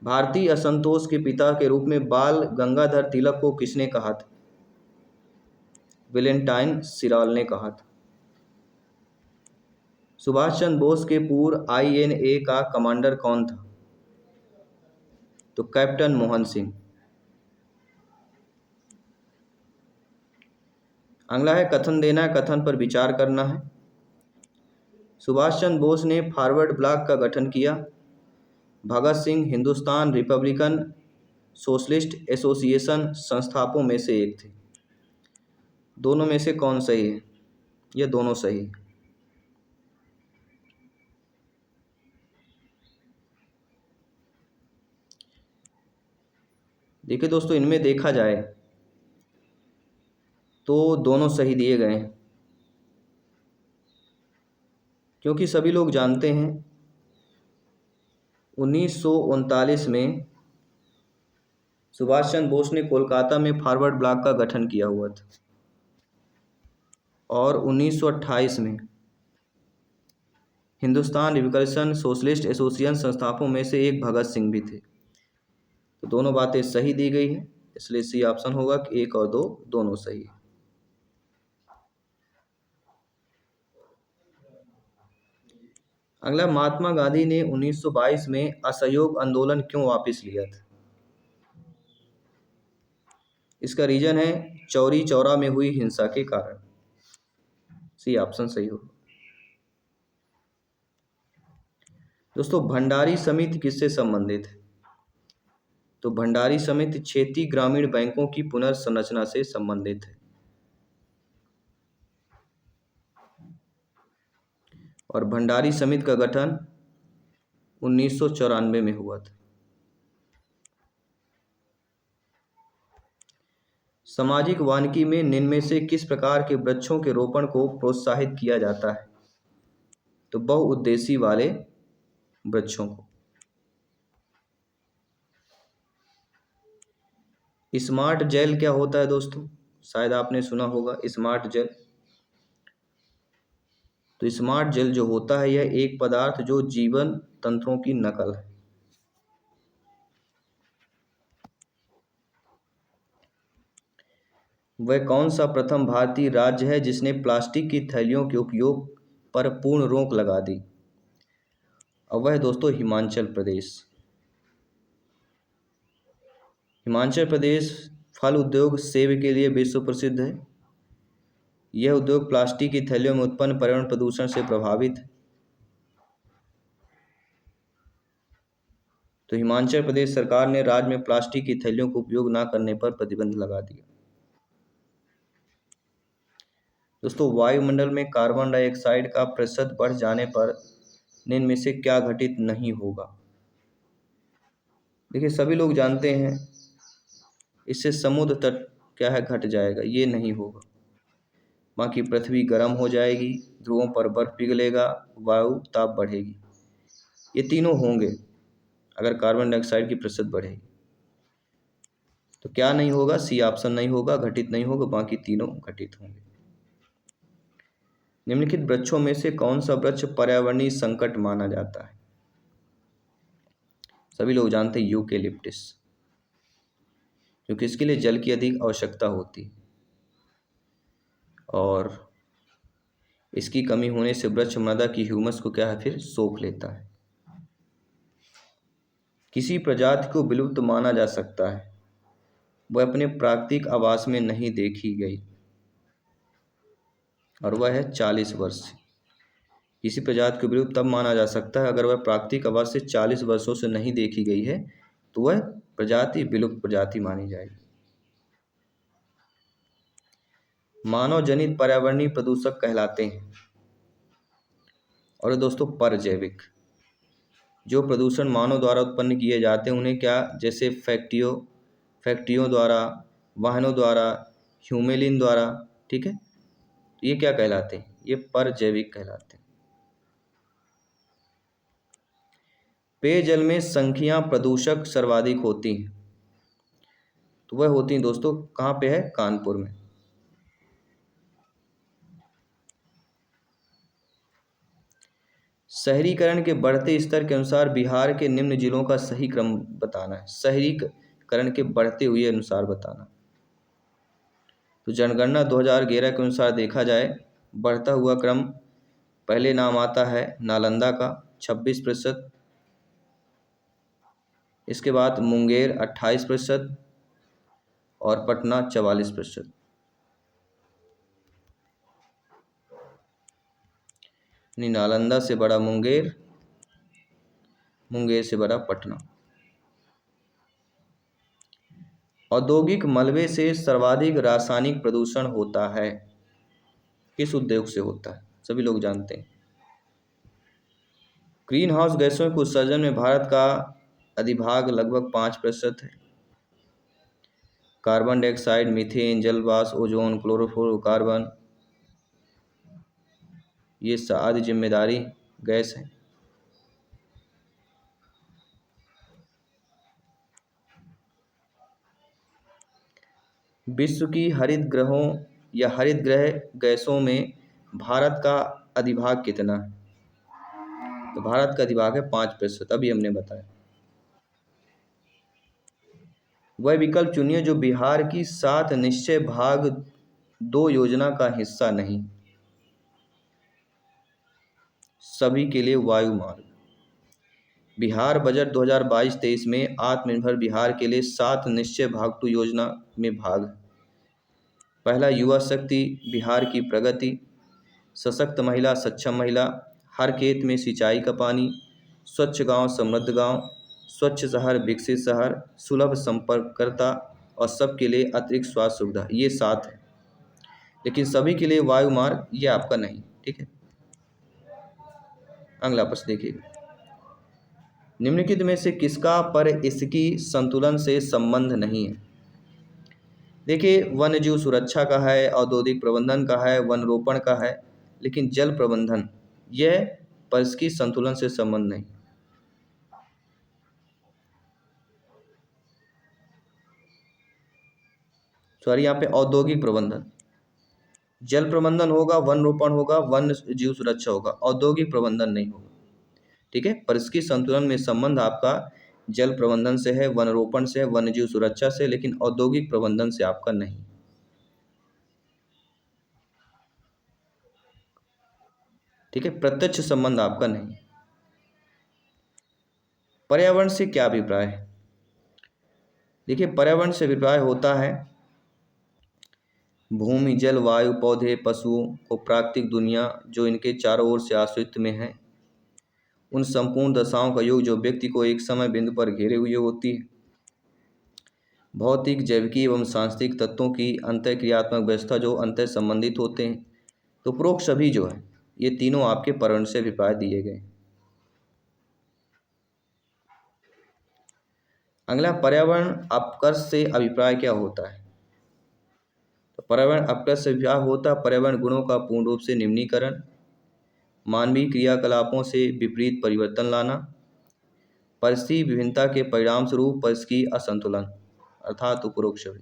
भारतीय असंतोष के पिता के रूप में बाल गंगाधर तिलक को किसने कहा था? वेलेंटाइन सिराल ने कहा था। सुभाष चंद्र बोस के पूर्व INA का कमांडर कौन था? तो कैप्टन मोहन सिंह। अगला है कथन देना है, कथन पर विचार करना है। सुभाष चंद्र बोस ने फॉरवर्ड ब्लॉक का गठन किया। Bhagat Singh Hindustan Republican Socialist Association संस्थापकों में से एक थे। दोनों में से कौन सही है? यह दोनों सही है। देखिए दोस्तों, इनमें देखा जाए तो दोनों सही दिए गए हैं, क्योंकि सभी लोग जानते हैं 1939 में सुभाष चंद्र बोस ने कोलकाता में फॉरवर्ड ब्लॉक का गठन किया हुआ था और 1928 में हिंदुस्तान रिपब्लिकन सोशलिस्ट एसोसिएशन संस्थापकों में से एक भगत सिंह भी थे। तो दोनों बातें सही दी गई हैं, इसलिए सी ऑप्शन होगा कि 1 और 2 दोनों सही है। अगला, महात्मा गांधी ने 1922 में असहयोग आंदोलन क्यों वापस लिया था? इसका रीजन है चौरी चौरा में हुई हिंसा के कारण। सी ऑप्शन सही होगा। दोस्तों भंडारी समिति किससे संबंधित है? तो भंडारी समिति क्षेत्रीय ग्रामीण बैंकों की पुनर्संरचना से संबंधित है और भंडारी समिति का गठन 1994 में हुआ था। सामाजिक वानिकी में निम्न में से किस प्रकार के वृक्षों के रोपण को प्रोत्साहित किया जाता है? तो बहुउद्देशीय वाले वृक्षों को। स्मार्ट जेल क्या होता है दोस्तों? शायद आपने सुना होगा स्मार्ट जेल। तो स्मार्ट जेल जो होता है यह एक पदार्थ जो जीवन तंत्रों की नकल है। वह कौन सा प्रथम भारतीय राज्य है जिसने प्लास्टिक की थैलियों के उपयोग पर पूर्ण रोक लगा दी? और वह दोस्तों हिमाचल प्रदेश। हिमाचल प्रदेश फल उद्योग सेब के लिए विश्व प्रसिद्ध है। यह उद्योग प्लास्टिक की थैलियों में उत्पन्न पर्यावरण प्रदूषण से प्रभावित है। तो हिमाचल प्रदेश सरकार ने राज्य में प्लास्टिक की थैलियों को उपयोग न करने पर प्रतिबंध लगा दिया। दोस्तों, वायुमंडल में कार्बन डाइऑक्साइड का प्रतिशत बढ़ जाने पर निम्न में से क्या घटित नहीं होगा? देखिए, सभी लोग जानते हैं इससे समुद्र तट क्या है, घट जाएगा, ये नहीं होगा। बाकी पृथ्वी गर्म हो जाएगी, ध्रुवों पर बर्फ पिघलेगा, वायु ताप बढ़ेगी। ये तीनों होंगे अगर कार्बन डाइऑक्साइड की प्रतिशत बढ़ेगी। तो क्या नहीं होगा? सी ऑप्शन नहीं होगा, घटित नहीं होगा, बाकी तीनों घटित होंगे। निम्नलिखित वृक्षों में से कौन सा वृक्ष पर्यावरणीय संकट माना जाता है? सभी लोग जानते हैं यूकेलिप्टस, क्योंकि इसके लिए जल की अधिक आवश्यकता होती है और इसकी कमी होने से वृक्ष मृदा की ह्यूमस को क्या है, फिर सोख लेता है। किसी प्रजाति को विलुप्त माना जा सकता है, वह अपने प्राकृतिक आवास में नहीं देखी गई, और वह है 40 वर्ष। किसी प्रजाति को विलुप्त तब माना जा सकता है अगर वह प्राकृतिक आवास से 40 वर्षों से नहीं देखी गई है, तो वह प्रजाति विलुप्त प्रजाति मानी जाएगी। मानव जनित पर्यावरणीय प्रदूषक कहलाते हैं। और दोस्तों, परजैविक, जो प्रदूषण मानव द्वारा उत्पन्न किए जाते हैं उन्हें क्या, जैसे फैक्ट्रियों द्वारा, वाहनों द्वारा, ह्यूमेलिन द्वारा, ठीक है, ये क्या कहलाते हैं? ये परजैविक कहलाते हैं। पेयजल में संख्या प्रदूषक सर्वाधिक होती हैं, तो वह होती हैं दोस्तों कहाँ पे है? कानपुर में। शहरीकरण के बढ़ते स्तर के अनुसार बिहार के निम्न जिलों का सही क्रम बताना है। शहरीकरण के बढ़ते हुए अनुसार बताना। तो जनगणना 2011 के अनुसार देखा जाए, बढ़ता हुआ क्रम, पहले नाम आता है नालंदा का 26%, इसके बाद मुंगेर 28% और पटना 44%। नालंदा से बड़ा मुंगेर, मुंगेर से बड़ा पटना। औद्योगिक मलबे से सर्वाधिक रासायनिक प्रदूषण होता है, किस उद्योग से होता है? सभी लोग जानते हैं। ग्रीन हाउस गैसों के उत्सर्जन में भारत का अधिभाग लगभग 5% है। कार्बन डाइऑक्साइड, मीथेन, जलवाष्प, ओजोन, क्लोरोफ्लोरोकार्बन, ये आदि जिम्मेदारी गैस है। विश्व की हरित ग्रहों या हरित ग्रह गैसों में भारत का अधिभाग कितना है? तो भारत का अधिभाग है 5%, अभी हमने बताया। वह विकल्प चुनिए जो बिहार की 7 निश्चय भाग 2 योजना का हिस्सा नहीं। सभी के लिए वायु मार्ग। बिहार बजट 2022-23 में आत्मनिर्भर बिहार के लिए 7 निश्चय भाग 2 योजना में भाग है। पहला, युवा शक्ति बिहार की प्रगति, सशक्त महिला, सक्षम महिला, हर खेत में सिंचाई का पानी, स्वच्छ गांव समृद्ध गांव, स्वच्छ शहर विकसित शहर, सुलभ संपर्ककर्ता और सबके लिए अतिरिक्त स्वास्थ्य सुविधा, ये 7 है। लेकिन सभी के लिए वायु मार्ग ये आपका नहीं, ठीक है। अगला प्रश्न देखिएगा, निम्नलिखित में से किसका पर इसकी संतुलन से संबंध नहीं है? देखिए, वन्य जीव सुरक्षा का है, औद्योगिक प्रबंधन का है, वन रोपण का है, लेकिन जल प्रबंधन यह पर इसकी संतुलन से संबंध नहीं। सॉरी, यहाँ पे औद्योगिक प्रबंधन, जल प्रबंधन होगा, वन रोपण होगा, वन जीव सुरक्षा होगा, औद्योगिक प्रबंधन नहीं होगा, ठीक है। पर इसकी संतुलन में संबंध आपका जल प्रबंधन से है, वन रोपण से है, वन्य जीव सुरक्षा से, लेकिन औद्योगिक प्रबंधन से आपका नहीं, ठीक है। प्रत्यक्ष संबंध आपका नहीं। पर्यावरण से क्या अभिप्राय है? देखिए, पर्यावरण से अभिप्राय होता है भूमि, जल, वायु, पौधे, पशुओं को प्राकृतिक दुनिया जो इनके चारों ओर से आश्रित में है, उन संपूर्ण दशाओं का योग जो व्यक्ति को एक समय बिंदु पर घेरे हुए होती है। भौतिक, जैविकी एवं सांस्कृतिक तत्वों की अंतःक्रियात्मक व्यवस्था जो अंतर संबंधित होते हैं। तो उपरोक्त सभी जो है ये तीनों आपके पर्यावरण से अभिप्राय दिए गए। अगला, पर्यावरण अपकर्ष से अभिप्राय क्या होता है? तो पर्यावरण अपकर्ष से अभिप्राय होता है पर्यावरण गुणों का पूर्ण रूप से निम्नीकरण, मानवीय क्रियाकलापों से विपरीत परिवर्तन लाना, परिस्थिति विभिन्नता के परिणाम स्वरूप परिस्थिति असंतुलन, अर्थात उपरोक्त सभी।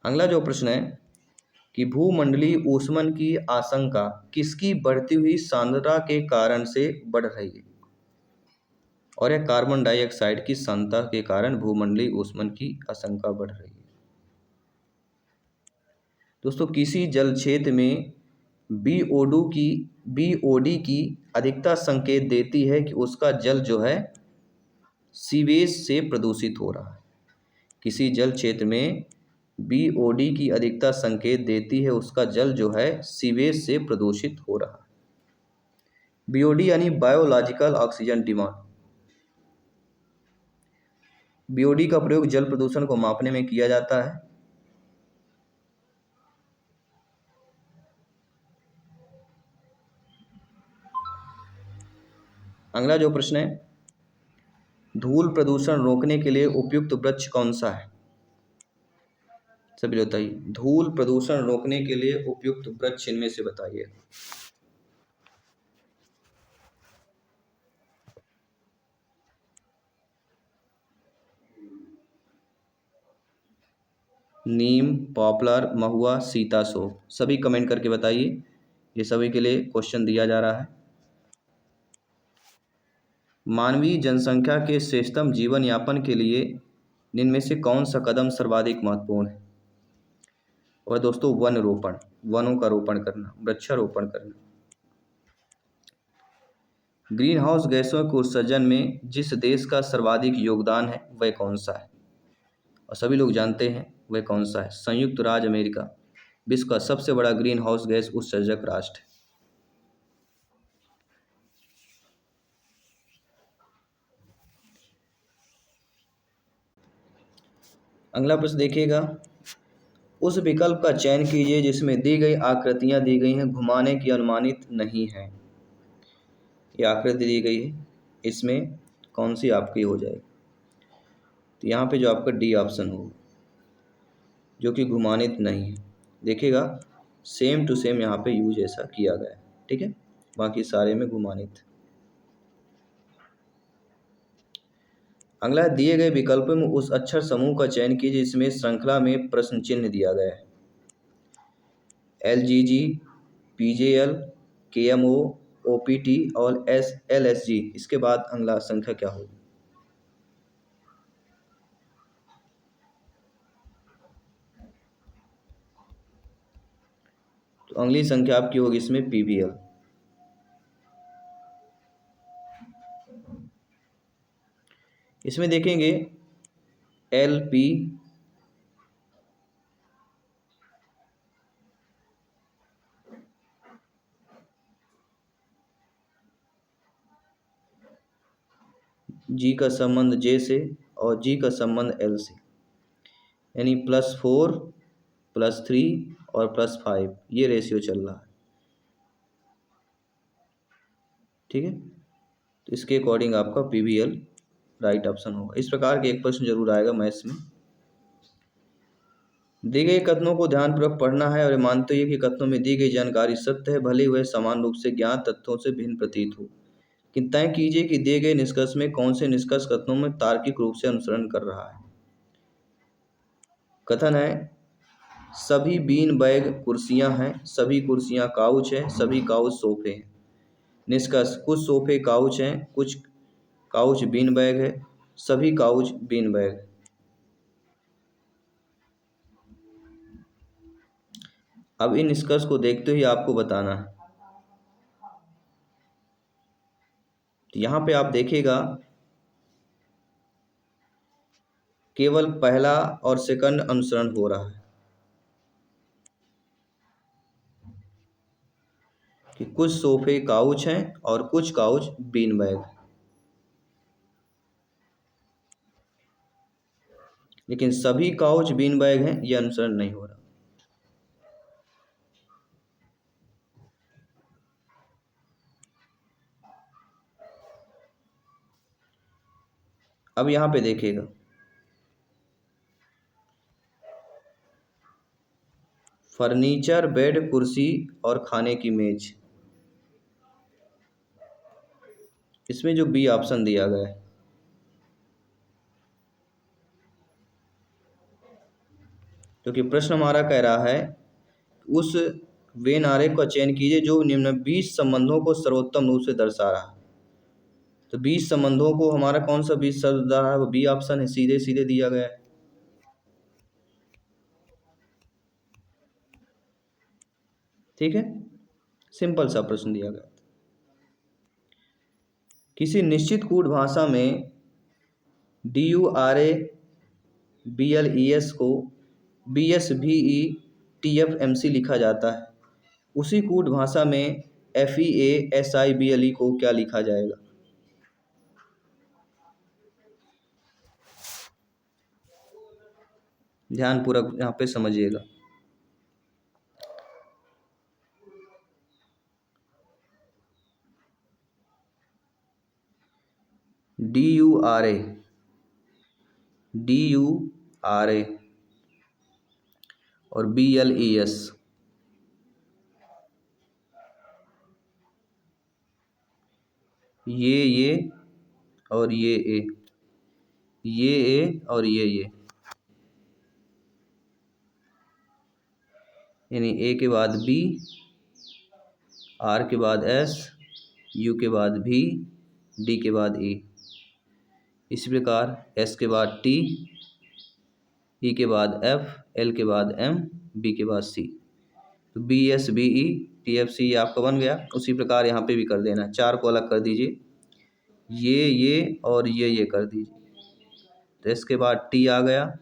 अगला जो प्रश्न है कि भूमंडलीय ऊष्मन की आशंका किसकी बढ़ती हुई सांद्रता के कारण से बढ़ रही है? और यह कार्बन डाइऑक्साइड की सांद्रता के कारण भूमंडलीय ऊष्मन की आशंका बढ़ रही है। दोस्तों, किसी जल क्षेत्र में बीओडी की अधिकता संकेत देती है कि उसका जल जो है सीवेज से प्रदूषित हो रहा है। किसी जल क्षेत्र में बीओडी की अधिकता संकेत देती है उसका जल जो है सीवेज से प्रदूषित हो रहा है। बीओडी यानी बायोलॉजिकल ऑक्सीजन डिमांड। बीओडी का प्रयोग जल प्रदूषण को मापने में किया जाता है। अगला जो प्रश्न है, धूल प्रदूषण रोकने के लिए उपयुक्त वृक्ष कौन सा है? सभी बताइए, धूल प्रदूषण रोकने के लिए उपयुक्त वृक्ष इनमें से बताइए। नीम, पॉपुलर, महुआ, सीतासोप। सभी कमेंट करके बताइए, ये सभी के लिए क्वेश्चन दिया जा रहा है। मानवीय जनसंख्या के श्रेष्ठतम जीवन यापन के लिए इनमें से कौन सा कदम सर्वाधिक महत्वपूर्ण है? और दोस्तों, वन रोपण, वनों का रोपण करना, वृक्षारोपण करना। ग्रीन हाउस गैसों के उत्सर्जन में जिस देश का सर्वाधिक योगदान है वह कौन सा है? और सभी लोग जानते हैं वह कौन सा है। संयुक्त राज्य अमेरिका विश्व का सबसे बड़ा ग्रीन हाउस गैस उत्सर्जक राष्ट्र है। अगला प्रश्न देखिएगा, उस विकल्प का चयन कीजिए जिसमें दी गई आकृतियां दी गई हैं घुमाने की अनुमानित नहीं है। ये आकृति दी गई है, इसमें कौन सी आपकी हो जाएगी? तो यहाँ पे जो आपका डी ऑप्शन होगा जो कि घुमानित नहीं है। देखिएगा, सेम टू सेम यहाँ पे यूज ऐसा किया गया है, ठीक है, बाकी सारे में घुमानित। अगला, दिए गए विकल्पों में उस अक्षर समूह का चयन कीजिए जिसमें श्रृंखला में प्रश्न चिन्ह दिया गया है। LGG, PJL, KMO, OPT और LSG। इसके बाद अगला संख्या क्या होगी? तो अगली संख्या आपकी होगी इसमें PBL। इसमें देखेंगे LP, G का संबंध J से और G का संबंध L से, यानी +4 +3 और +5 ये रेशियो चल रहा है, ठीक है। तो इसके अकॉर्डिंग आपका PBL राइट ऑप्शन होगा। इस प्रकार के एक प्रश्न जरूर आएगा मैथ्स में। दी गई कथनों को ध्यानपूर्वक पढ़ना है और मानते हुए कि कथनों में दी गई जानकारी सत्य है भले ही वह समान रूप से ज्ञात तथ्यों से भिन्न प्रतीत हो। कि तय कीजिए कि दिए गए निष्कर्ष में कौन से निष्कर्ष कथनों में तार्किक रूप से अनुसरण कर रहा है। कथन है, सभी बीन बैग कुर्सियां हैं, सभी कुर्सियां काउच हैं, सभी काउच सोफे हैं। निष्कर्ष, कुछ सोफे काउच हैं, कुछ काउच बीन बैग है, सभी काउच बीन बैग। अब इन निष्कर्ष को देखते हुए आपको बताना है। तो यहाँ पे आप देखिएगा केवल पहला और सेकंड अनुसरण हो रहा है कि कुछ सोफे काउच हैं और कुछ काउच बीन बैग, लेकिन सभी काउच बीन बैग हैं ये अनुसरण नहीं हो रहा। अब यहाँ पे देखिएगा फर्नीचर, बेड, कुर्सी और खाने की मेज, इसमें जो बी ऑप्शन दिया गया है, क्योंकि प्रश्न हमारा कह रहा है उस वेन आरेख का चयन कीजिए जो निम्न 20 संबंधों को सर्वोत्तम रूप से दर्शा रहा है। तो 20 संबंधों को हमारा कौन सा 20 शब्द दर्शा रहा है, वो बी ऑप्शन है, सीधे सीधे दिया गया है। ठीक है, सिंपल सा प्रश्न दिया गया। किसी निश्चित कूट भाषा में DURABLES को BSVETFMC लिखा जाता है, उसी कूट भाषा में FEASIBLE को क्या लिखा जाएगा? ध्यानपूर्वक यहाँ पे समझिएगा। DURA और BLES, ये और ये ए और ये, यानी ए के बाद बी, आर के बाद एस, यू के बाद भी, डी के बाद ई। इसी प्रकार एस के बाद टी, ई के बाद एफ, एल के बाद एम, बी के बाद सी। तो BSVETFC आपका बन गया। उसी प्रकार यहाँ पे भी कर देना, चार को अलग कर दीजिए, ये और ये कर दीजिए। तो एस के बाद टी आ गया,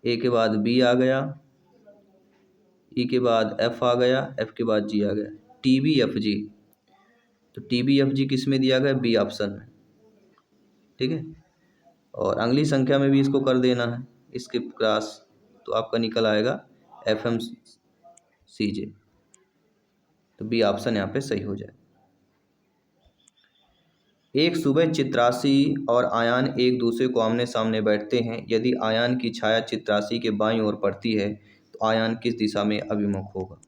ए के बाद बी आ गया, ई के बाद एफ आ गया, एफ के बाद जी आ गया, TBFG। तो TBFG किस में दिया गया? बी ऑप्शन में। ठीक है, और अगली संख्या में भी इसको कर देना है, इसके क्रॉस, तो आपका निकल आएगा FMCJ। तो बी ऑप्शन यहाँ पे सही हो जाए। एक सुबह चित्रासी और आयान एक दूसरे को आमने सामने बैठते हैं। यदि आयान की छाया चित्रासी के बाईं ओर पड़ती है तो आयान किस दिशा में अभिमुख होगा?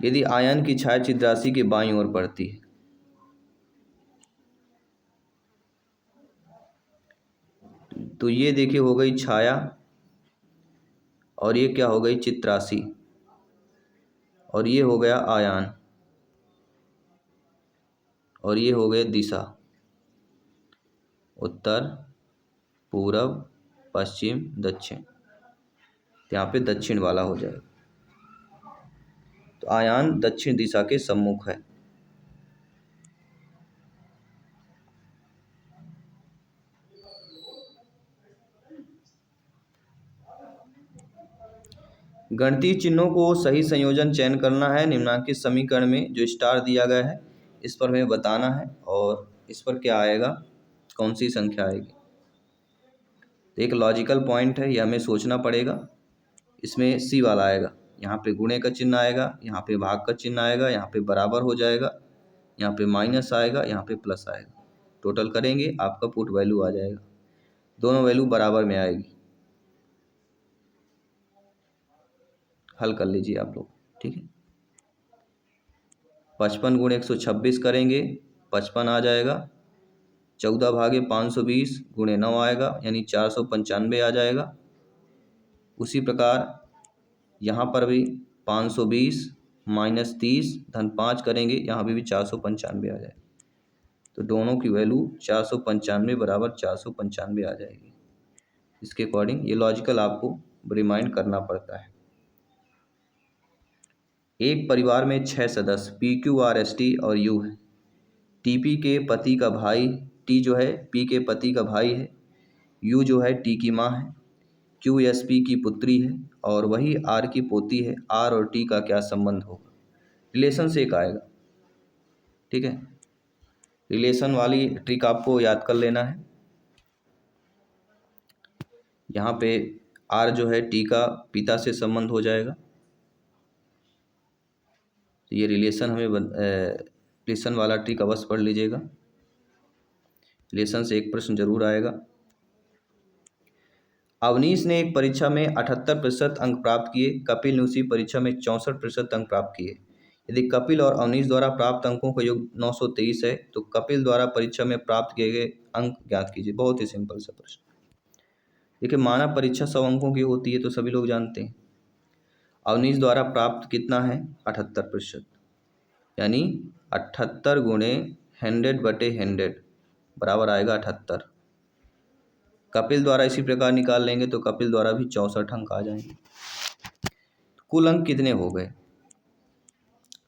यदि आयान की छाया चित्रासी के बाईं ओर पड़ती है तो ये देखिए हो गई छाया, और ये क्या हो गई? चित्रासी, और ये हो गया आयान, और ये हो गया दिशा, उत्तर, पूरब, पश्चिम, दक्षिण। यहाँ पे दक्षिण वाला हो जाएगा। तो आयान दक्षिण दिशा के सम्मुख है। गणितीय चिन्हों को सही संयोजन चयन करना है। निम्नांकित समीकरण में जो स्टार दिया गया है इस पर हमें बताना है, और इस पर क्या आएगा, कौन सी संख्या आएगी। तो एक लॉजिकल पॉइंट है, यह हमें सोचना पड़ेगा। इसमें सी वाला आएगा, यहाँ पे गुणे का चिन्ह आएगा, यहाँ पे भाग का चिन्ह आएगा, यहाँ पे बराबर हो जाएगा, यहाँ पे माइनस आएगा, यहाँ पे प्लस आएगा। टोटल करेंगे आपका पुट वैल्यू आ जाएगा, दोनों वैल्यू बराबर में आएगी। हल कर लीजिए आप लोग। ठीक है, 55 गुणे 126 करेंगे, 55 आ जाएगा। 14 भागे 520 गुणे 9 आएगा, यानी 495 आ जाएगा। उसी प्रकार यहाँ पर भी 520 माइनस 30 धन 5 करेंगे, यहाँ भी 495 आ जाएगा। तो दोनों की वैल्यू 495 बराबर 495 आ जाएगी। इसके अकॉर्डिंग ये लॉजिकल आपको रिमाइंड करना पड़ता है। एक परिवार में 6 सदस्य P Q R S T और यू है। टीपी के पति का भाई, टी जो है पी के पति का भाई है, यू जो है टी की माँ है, क्यू एस पी की पुत्री है और वही आर की पोती है। आर और टी का क्या संबंध होगा? रिलेशन से एक आएगा, ठीक है। रिलेशन वाली ट्रिक आपको याद कर लेना है। यहाँ पे आर जो है टी का पिता से संबंध हो जाएगा, तो ये रिलेशन हमें रिलेशन वाला ट्रिक अवश्य पढ़ लीजिएगा। रिलेशन से एक प्रश्न जरूर आएगा। अवनीश ने एक परीक्षा में 78% अंक प्राप्त किए, कपिल ने उसी परीक्षा में 64% अंक प्राप्त किए। यदि कपिल और अवनीश द्वारा प्राप्त अंकों का योग 923 है तो कपिल द्वारा परीक्षा में प्राप्त किए गए अंक ज्ञात कीजिए। बहुत ही सिंपल सा प्रश्न। देखिए, मानव परीक्षा 100 अंकों की होती है तो सभी लोग जानते हैं। अवनीश द्वारा प्राप्त कितना है? 78%, यानी 78 गुणे 100/100 बराबर आएगा 78। कपिल द्वारा इसी प्रकार निकाल लेंगे तो कपिल द्वारा भी 64 अंक आ जाएंगे। कुल अंक कितने हो गए?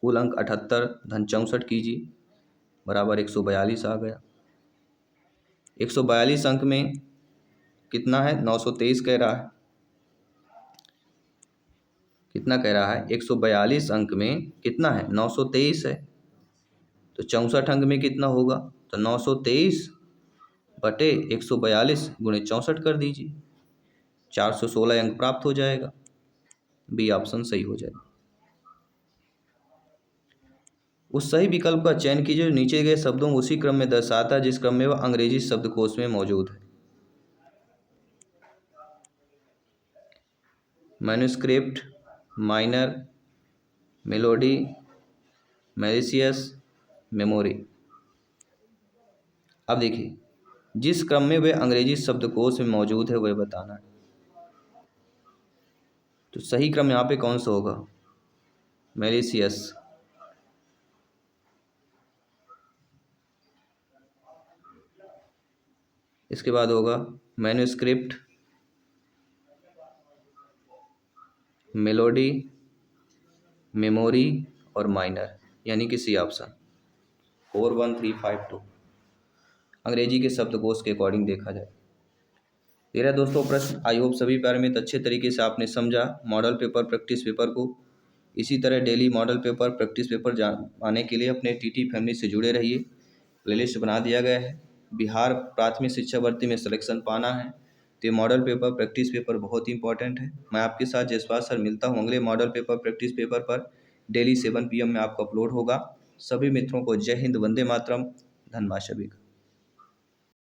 कुल अंक 78 धन 64 कीजिए बराबर 142 आ गया। 142 अंक में कितना है? 923 कह रहा है। कितना कह रहा है? 142 अंक में कितना है? 923 है। तो 64 अंक में कितना होगा? तो 923/142 गुणे 64 कर दीजिए, 416 अंक प्राप्त हो जाएगा। बी ऑप्शन सही हो जाएगा। उस सही विकल्प का चयन कीजिए जो नीचे गए शब्दों को उसी क्रम में दर्शाता है जिस क्रम में वह अंग्रेजी शब्दकोश में मौजूद है। Manuscript, minor, melody, malicious, memory. अब देखिए, जिस क्रम में वह अंग्रेजी शब्दकोश में मौजूद है वह बताना है। तो सही क्रम यहाँ पे कौन सा होगा? मैलिशियस। इसके बाद होगा मैन्युस्क्रिप्ट, मेलोडी, मेमोरी और माइनर, यानी कि सी ऑप्शन 41352 अंग्रेजी के शब्दकोश के अकॉर्डिंग देखा जाए। तेरह दोस्तों प्रश्न। आई होप सभी पैरामीटर अच्छे तरीके से आपने समझा मॉडल पेपर प्रैक्टिस पेपर को। इसी तरह daily model paper practice paper आने के लिए अपने टीटी फैमिली से जुड़े रहिए। प्लेलिस्ट बना दिया गया है। बिहार प्राथमिक शिक्षा भर्ती में सिलेक्शन पाना है तो ये मॉडल पेपर प्रैक्टिस पेपर बहुत ही इंपॉर्टेंट है। मैं आपके साथ जयसवाल सर मिलता हूँ अगले मॉडल पेपर प्रैक्टिस पेपर पर। डेली 7 PM में आपको अपलोड होगा। सभी मित्रों को जय हिंद, वंदे मातरम, धन्यवाद सभी का।